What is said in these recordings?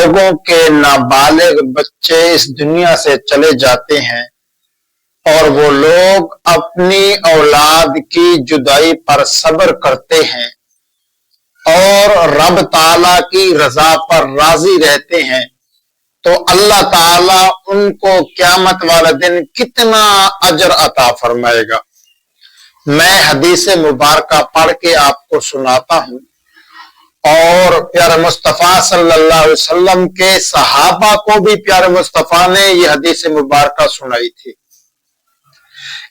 لوگوں کے نابالغ بچے اس دنیا سے چلے جاتے ہیں اور وہ لوگ اپنی اولاد کی جدائی پر صبر کرتے ہیں اور رب تعالیٰ کی رضا پر راضی رہتے ہیں، تو اللہ تعالیٰ ان کو قیامت والے دن کتنا اجر عطا فرمائے گا۔ میں حدیث مبارکہ پڑھ کے آپ کو سناتا ہوں، اور پیارے مصطفیٰ صلی اللہ علیہ وسلم کے صحابہ کو بھی پیارے مصطفیٰ نے یہ حدیث مبارکہ سنائی تھی۔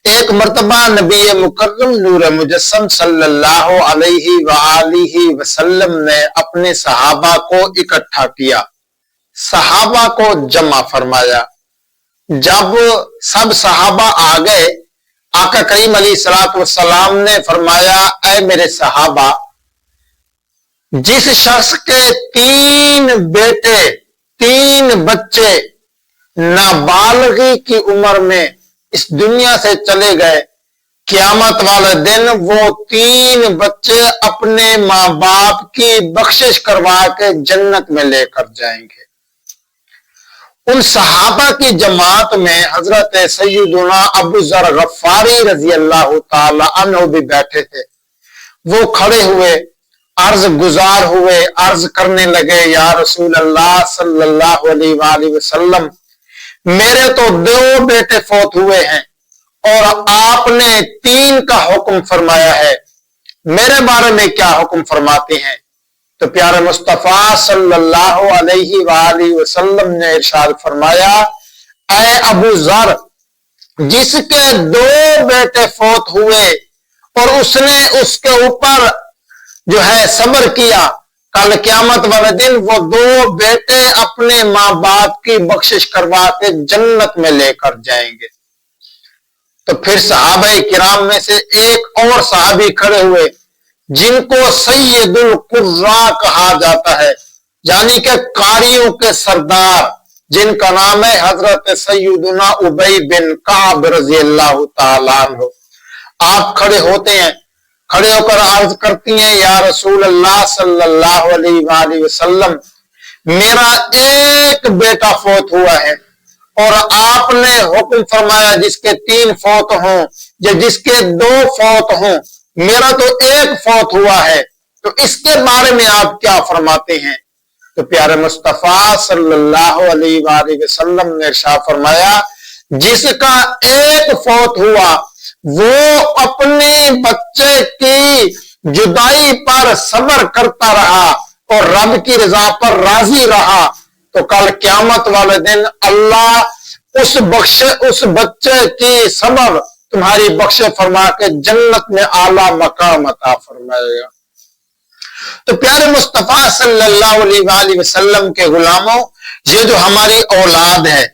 ایک مرتبہ نبی مکرم نور مجسم صلی اللہ علیہ وآلہ وسلم نے اپنے صحابہ کو اکٹھا کیا، صحابہ کو جمع فرمایا۔ جب سب صحابہ آ گئے، آقا کریم علیہ الصلوۃ والسلام نے فرمایا، اے میرے صحابہ، جس شخص کے 3 بیٹے 3 بچے نابالغی کی عمر میں اس دنیا سے چلے گئے، قیامت والے دن وہ 3 بچے اپنے ماں باپ کی بخشش کروا کے جنت میں لے کر جائیں گے۔ ان صحابہ کی جماعت میں حضرت سیدنا ابو ذر غفاری رضی اللہ تعالی عنہ بھی بیٹھے تھے۔ وہ کھڑے ہوئے، عرض گزار ہوئے، عرض کرنے لگے، یا رسول اللہ صلی اللہ علیہ وآلہ وسلم، میرے تو 2 بیٹے فوت ہوئے ہیں اور آپ نے 3 کا حکم فرمایا ہے، میرے بارے میں کیا حکم فرماتے ہیں؟ تو پیارے مصطفیٰ صلی اللہ علیہ وآلہ وسلم نے ارشاد فرمایا، اے ابو ذر، جس کے 2 بیٹے فوت ہوئے اور اس نے اس کے اوپر جو ہے صبر کیا، کل قیامت والے دن وہ 2 بیٹے اپنے ماں باپ کی بخشش کروا کے جنت میں لے کر جائیں گے۔ تو پھر صحابہ کرام میں سے ایک اور صحابی کھڑے ہوئے جن کو سید القراء کہا جاتا ہے، یعنی کہ قاریوں کے سردار، جن کا نام ہے حضرت سیدنا ابی بن کعب رضی اللہ تعالیٰ عنہ۔ آپ کھڑے ہوتے ہیں، کھڑے ہو کر عرض کرتی ہیں، یا رسول اللہ صلی اللہ علیہ وآلہ وسلم، میرا ایک بیٹا فوت ہوا ہے اور آپ نے حکم فرمایا جس کے 3 فوت ہوں یا جس کے 2 فوت ہوں، میرا تو ایک فوت ہوا ہے، تو اس کے بارے میں آپ کیا فرماتے ہیں؟ تو پیارے مصطفیٰ صلی اللہ علیہ وآلہ وسلم نے ارشاد فرمایا، جس کا ایک فوت ہوا وہ اپنے بچے کی جدائی پر صبر کرتا رہا اور رب کی رضا پر راضی رہا، تو کل قیامت والے دن اللہ اس بچے کی صبر تمہاری بخش فرما کے جنت میں اعلیٰ مقام عطا فرمائے گا۔ تو پیارے مصطفیٰ صلی اللہ علیہ وآلہ وسلم کے غلاموں، یہ جو ہماری اولاد ہے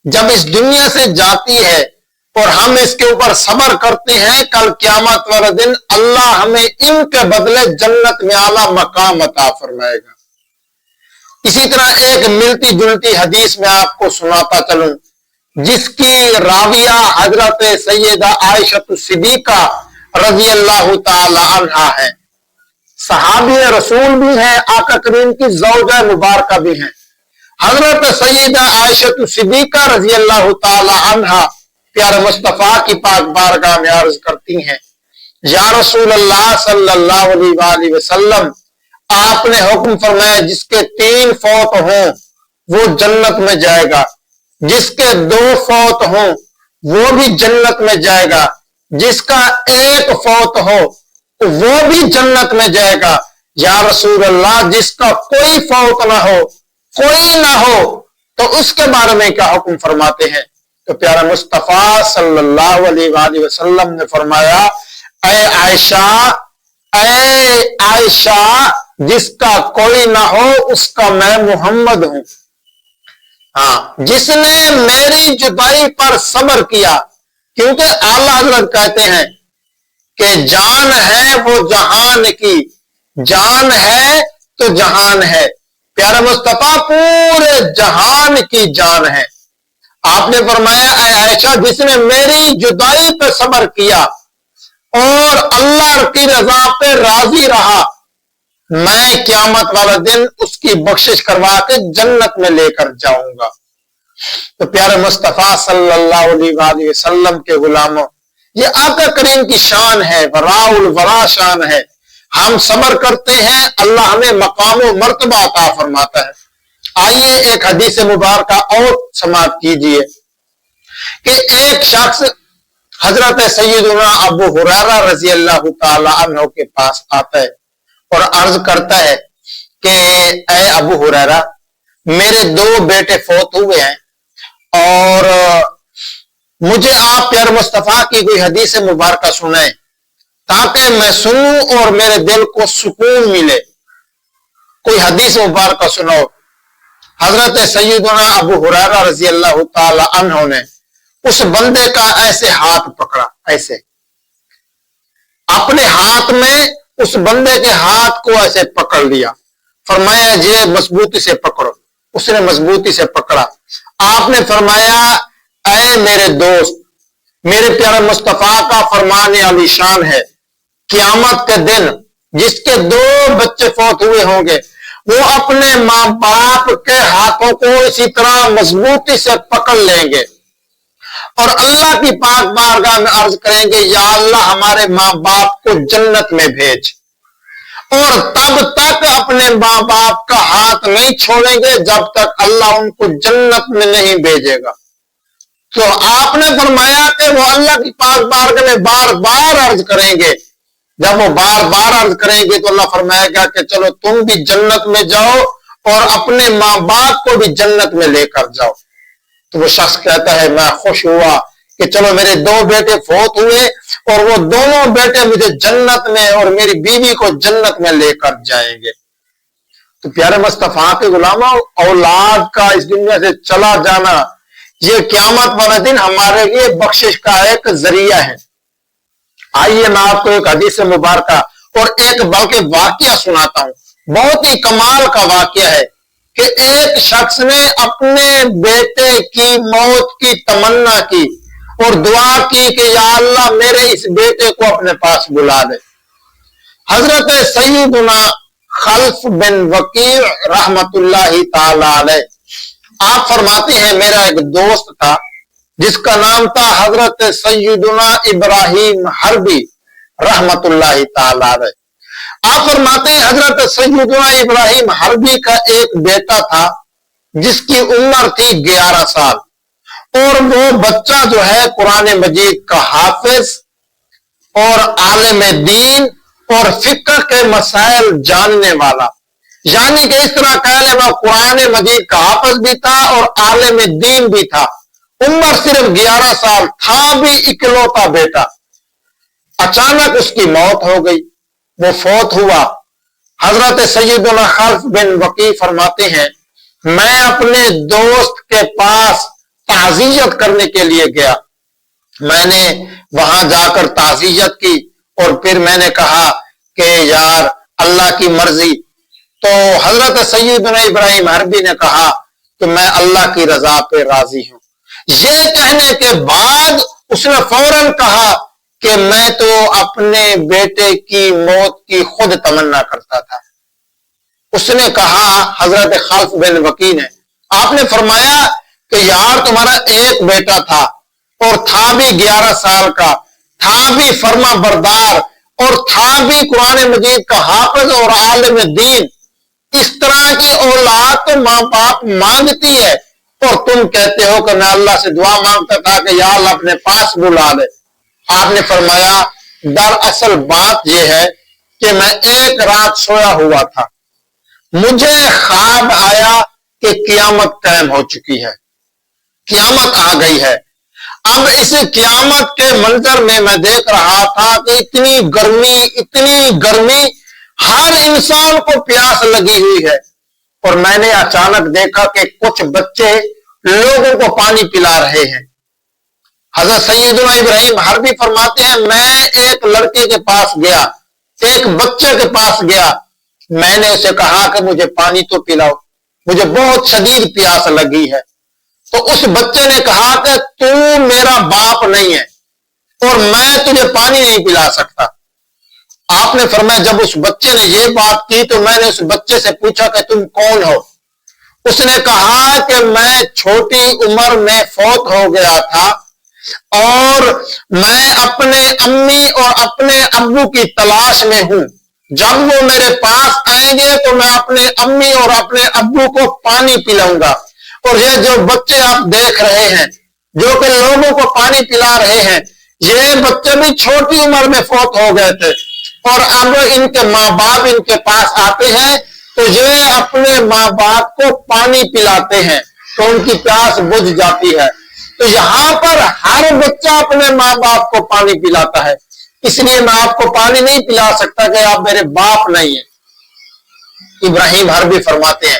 جب اس دنیا سے جاتی ہے اور ہم اس کے اوپر صبر کرتے ہیں، کل قیامت والے دن اللہ ہمیں ان کے بدلے جنت میں اعلیٰ مقام عطا فرمائے گا۔ اسی طرح ایک ملتی جلتی حدیث میں آپ کو سناتا چلوں، جس کی راویہ حضرت سیدہ عائشہ صدیقہ رضی اللہ تعالی عنہا ہے، صحابی رسول بھی ہیں، آقا کریم کی زوجہ مبارکہ بھی ہیں۔ حضرت سیدہ عائشہ صدیقہ رضی اللہ تعالی عنہا پیارے مصطفیٰ کی پاک بارگاہ میں عرض کرتی ہیں، یا رسول اللہ صلی اللہ علیہ وآلہ وسلم، آپ نے حکم فرمایا جس کے 3 فوت ہوں وہ جنت میں جائے گا، جس کے 2 فوت ہوں وہ بھی جنت میں جائے گا، جس کا 1 فوت ہو وہ بھی جنت میں جائے گا۔ یا رسول اللہ، جس کا کوئی فوت نہ ہو، کوئی نہ ہو، تو اس کے بارے میں کیا حکم فرماتے ہیں؟ تو پیارا مصطفیٰ صلی اللہ علیہ وآلہ وسلم نے فرمایا، اے عائشہ، جس کا کوئی نہ ہو اس کا میں محمد ہوں۔ ہاں، جس نے میری جدائی پر صبر کیا، کیونکہ اعلیٰ حضرت کہتے ہیں کہ جان ہے وہ جہان کی، جان ہے تو جہان ہے، پیارا مصطفیٰ پورے جہان کی جان ہے۔ آپ نے فرمایا، اے عائشہ، جس نے میری جدائی پہ صبر کیا اور اللہ کی رضا پہ راضی رہا، میں قیامت والا دن اس کی بخشش کروا کے جنت میں لے کر جاؤں گا۔ تو پیارے مصطفیٰ صلی اللہ علیہ وآلہ وسلم کے غلاموں، یہ آقا کریم کی شان ہے، وراء الورا شان ہے۔ ہم صبر کرتے ہیں، اللہ ہمیں مقام و مرتبہ عطا فرماتا ہے۔ آئیے ایک حدیث مبارکہ اور سماعت کیجئے کہ ایک شخص حضرت سیدنا ابو ہریرہ رضی اللہ تعالی عنہ کے پاس آتا ہے اور عرض کرتا ہے کہ اے ابو ہریرہ، میرے 2 بیٹے فوت ہوئے ہیں اور مجھے آپ پیارے مصطفیٰ کی کوئی حدیث مبارکہ سنائیں تاکہ میں سنوں اور میرے دل کو سکون ملے، کوئی حدیث مبارکہ سناؤ۔ حضرت سیدنا ابو ہریرہ رضی اللہ تعالی عنہ نے اس بندے کا ایسے ہاتھ پکڑا، ایسے اپنے ہاتھ میں اس بندے کے ہاتھ کو ایسے پکڑ لیا، فرمایا یہ مضبوطی سے پکڑو۔ اس نے مضبوطی سے پکڑا۔ آپ نے فرمایا اے میرے دوست، میرے پیارے مصطفیٰ کا فرمان علی شان ہے، قیامت کے دن جس کے 2 بچے فوت ہوئے ہوں گے وہ اپنے ماں باپ کے ہاتھوں کو اسی طرح مضبوطی سے پکڑ لیں گے اور اللہ کی پاک بارگاہ میں عرض کریں گے یا اللہ ہمارے ماں باپ کو جنت میں بھیج، اور تب تک اپنے ماں باپ کا ہاتھ نہیں چھوڑیں گے جب تک اللہ ان کو جنت میں نہیں بھیجے گا۔ تو آپ نے فرمایا کہ وہ اللہ کی پاک بارگاہ میں بار بار عرض کریں گے۔ جب وہ بار بار عرض کریں گے تو اللہ فرمائے گا کہ چلو تم بھی جنت میں جاؤ اور اپنے ماں باپ کو بھی جنت میں لے کر جاؤ۔ تو وہ شخص کہتا ہے میں خوش ہوا کہ چلو میرے 2 بیٹے فوت ہوئے اور وہ دونوں بیٹے مجھے جنت میں اور میری بیوی کو جنت میں لے کر جائیں گے۔ تو پیارے مصطفیٰ کے غلاموں، اولاد کا اس دنیا سے چلا جانا یہ قیامت والا دن ہمارے لیے بخشش کا ایک ذریعہ ہے۔ آئیے میں آپ کو ایک حدیث مبارکہ اور ایک بلکہ واقعہ سناتا ہوں، بہت ہی کمال کا واقعہ ہے کہ ایک شخص نے اپنے بیٹے کی موت کی تمنا کی اور دعا کی کہ یا اللہ میرے اس بیٹے کو اپنے پاس بلا دے۔ حضرت سیدنا خلف بن وکیع رحمت اللہ تعالی علیہ آپ فرماتے ہیں میرا ایک دوست تھا جس کا نام تھا حضرت سیدنا ابراہیم حربی رحمت اللہ تعالی علیہ۔ آپ فرماتے ہیں حضرت سیدنا ابراہیم حربی کا ایک بیٹا تھا جس کی عمر تھی 11 سال، اور وہ بچہ جو ہے قرآن مجید کا حافظ اور عالم دین اور فقہ کے مسائل جاننے والا، یعنی کہ اس طرح کہہ لیں وہ قرآن مجید کا حافظ بھی تھا اور عالم دین بھی تھا، عمر صرف 11 سال، تھا بھی اکلوتا بیٹا۔ اچانک اس کی موت ہو گئی، وہ فوت ہوا۔ حضرت سیدنا خلف بن وکیع فرماتے ہیں میں اپنے دوست کے پاس تعزیت کرنے کے لیے گیا، میں نے وہاں جا کر تعزیت کی اور پھر میں نے کہا کہ یار اللہ کی مرضی، تو حضرت سیدنا ابراہیم حربی نے کہا کہ میں اللہ کی رضا پہ راضی ہوں۔ یہ کہنے کے بعد اس نے فوراً کہا کہ میں تو اپنے بیٹے کی موت کی خود تمنا کرتا تھا۔ اس نے کہا حضرت خلف بن وکیع نے، آپ نے فرمایا کہ یار تمہارا ایک بیٹا تھا اور تھا بھی 11 سال کا، تھا بھی فرما بردار اور تھا بھی قرآن مجید کا حافظ اور عالم دین، اس طرح کی اولاد تو ماں باپ مانگتی ہے اور تم کہتے ہو کہ میں اللہ سے دعا مانگتا تھا کہ یا اللہ اپنے پاس بلا لے۔ آپ نے فرمایا دراصل بات یہ ہے کہ میں ایک رات سویا ہوا تھا، مجھے خواب آیا کہ قیامت قائم ہو چکی ہے، قیامت آ گئی ہے۔ اب اس قیامت کے منظر میں میں دیکھ رہا تھا کہ اتنی گرمی ہر انسان کو پیاس لگی ہوئی ہے، اور میں نے اچانک دیکھا کہ کچھ بچے لوگوں کو پانی پلا رہے ہیں۔ حضرت سیدنا ابراہیم حربی فرماتے ہیں میں ایک لڑکے کے پاس گیا، ایک بچے کے پاس گیا، میں نے اسے کہا کہ مجھے پانی تو پلاؤ، مجھے بہت شدید پیاس لگی ہے۔ تو اس بچے نے کہا کہ تو میرا باپ نہیں ہے اور میں تجھے پانی نہیں پلا سکتا۔ آپ نے فرمایا جب اس بچے نے یہ بات کی تو میں نے اس بچے سے پوچھا کہ تم کون ہو؟ اس نے کہا کہ میں چھوٹی عمر میں فوت ہو گیا تھا اور میں اپنے امی اور اپنے ابو کی تلاش میں ہوں، جب وہ میرے پاس آئیں گے تو میں اپنے امی اور اپنے ابو کو پانی پلاؤں گا۔ اور یہ جو بچے آپ دیکھ رہے ہیں جو کہ لوگوں کو پانی پلا رہے ہیں، یہ بچے بھی چھوٹی عمر میں فوت ہو گئے تھے اور اب ان کے ماں باپ ان کے پاس آتے ہیں تو یہ اپنے ماں باپ کو پانی پلاتے ہیں تو ان کی پیاس بجھ جاتی ہے۔ تو یہاں پر ہر بچہ اپنے ماں باپ کو پانی پلاتا ہے، اس لیے میں آپ کو پانی نہیں پلا سکتا کہ آپ میرے باپ نہیں ہیں۔ ابراہیم حربی فرماتے ہیں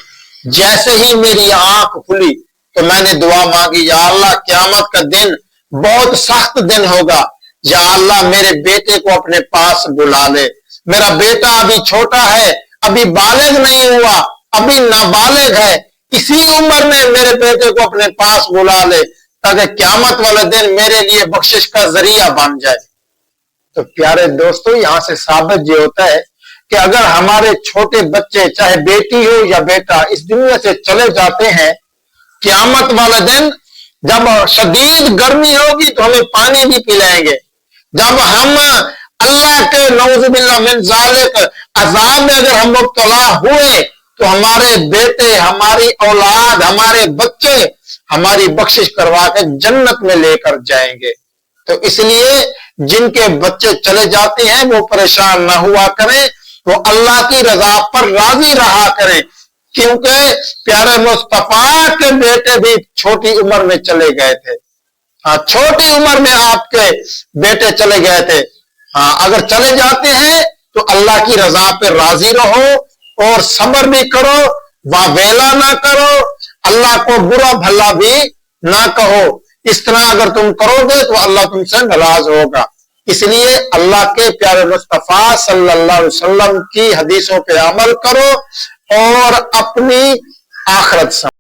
جیسے ہی میری آنکھ کھلی تو میں نے دعا مانگی، یا اللہ قیامت کا دن بہت سخت دن ہوگا، یا اللہ میرے بیٹے کو اپنے پاس بلا لے، میرا بیٹا ابھی چھوٹا ہے، ابھی بالغ نہیں ہوا، ابھی نابالغ ہے، اسی عمر میں میرے بیٹے کو اپنے پاس بلا لے تاکہ قیامت والے دن میرے لیے بخشش کا ذریعہ بن جائے۔ تو پیارے دوستو، یہاں سے ثابت یہ ہوتا ہے کہ اگر ہمارے چھوٹے بچے چاہے بیٹی ہو یا بیٹا اس دنیا سے چلے جاتے ہیں، قیامت والا دن جب شدید گرمی ہوگی تو ہمیں پانی بھی پلائیں گے، جب ہم اللہ کے نعوذ باللہ من ذالک عذاب میں اگر ہم مبتلا ہوئے تو ہمارے بیٹے، ہماری اولاد، ہمارے بچے ہماری بخشش کروا کے جنت میں لے کر جائیں گے۔ تو اس لیے جن کے بچے چلے جاتے ہیں وہ پریشان نہ ہوا کریں، وہ اللہ کی رضا پر راضی رہا کریں، کیونکہ پیارے مصطفیٰ کے بیٹے بھی چھوٹی عمر میں چلے گئے تھے۔ چھوٹی عمر میں آپ کے بیٹے چلے گئے تھے۔ اگر چلے جاتے ہیں تو اللہ کی رضا پہ راضی رہو اور صبر بھی کرو، واویلا نہ کرو، اللہ کو برا بھلا بھی نہ کہو۔ اس طرح اگر تم کرو گے تو اللہ تم سے ناراض ہوگا۔ اس لیے اللہ کے پیارے مصطفیٰ صلی اللہ علیہ وسلم کی حدیثوں پہ عمل کرو اور اپنی آخرت سمجھو۔